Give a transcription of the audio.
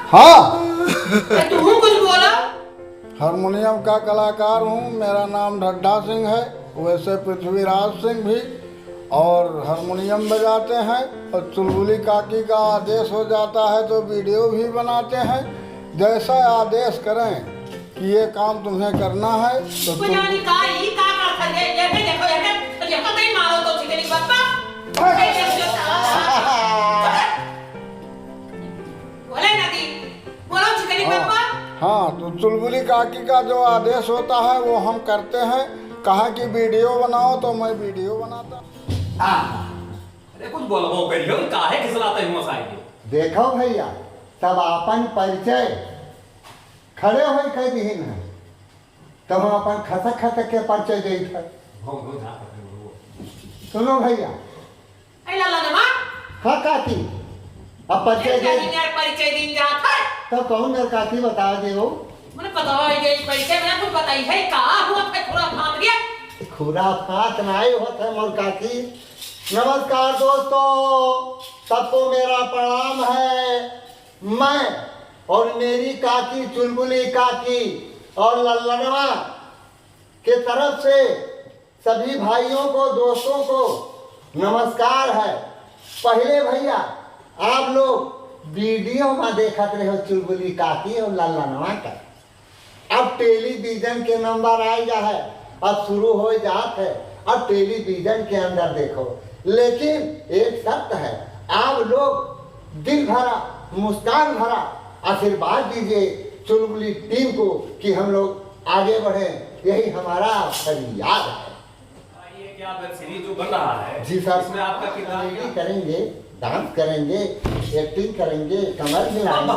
हाँ, तू कुछ बोला? हारमोनियम का कलाकार हूँ। मेरा नाम ढड्ढा सिंह है, वैसे पृथ्वीराज सिंह भी, और हारमोनियम बजाते हैं। और चुलबुली काकी का आदेश हो जाता है तो वीडियो भी बनाते हैं। जैसा आदेश करें कि ये काम तुम्हें करना है तो पुजारी का ही का कर है। ये देखो कहीं मारो तो चिकनी बापा। बोले नदी, बोलो चिकनी बापा। हाँ, तो चुलबुली काकी का जो आदेश होता है वो हम करते हैं। कहा कि वीडियो बनाओ तो मैं वीडियो बनाता। अरे कुछ बोलबो करियो, काहे खिसलाते हो मसाइल? देखो भैया, तब अपन परिचय खड़े हो कई दिन है, तब हम अपन खसक खसक के परिचय दे थे। सुनो भैया, लाला नमा हाँ काकी, अब परिचय दे। परिचय दिन जाता है तब कौन मेरे काकी बता दे हो। मुझे पता है ये परिचय मैंने कुछ बताई है। कहाँ हुआ था थोड़ा भाग गया। खुराफात नहीं होता मोर काकी। नमस्कार दोस्तों, सबको मेरा प्रणाम है। मैं और मेरी काकी चुलबुली काकी और लल्लनवा के तरफ से सभी भाइयों को, दोस्तों को नमस्कार है। पहले भैया आप लोग वीडियो में देखते रहे हो चुलबुली काकी और लल्लनवा का। अब टेलीविजन के नंबर आ जा है, अब शुरू हो जात है। अब टेलीविजन के अंदर देखो, लेकिन एक शर्त है, आप लोग दिल भरा, मुस्कान भरा आशीर्वाद दीजिए चुलबुली टीम को कि हम लोग आगे बढ़े। यही हमारा फरियाद है। ये क्या वेब सीरीज जो बन रहा है जी सर, इसमें आपका किरदार कॉमेडी करेंगे, डांस करेंगे, एक्टिंग करेंगे, कमर हिलाएंगे।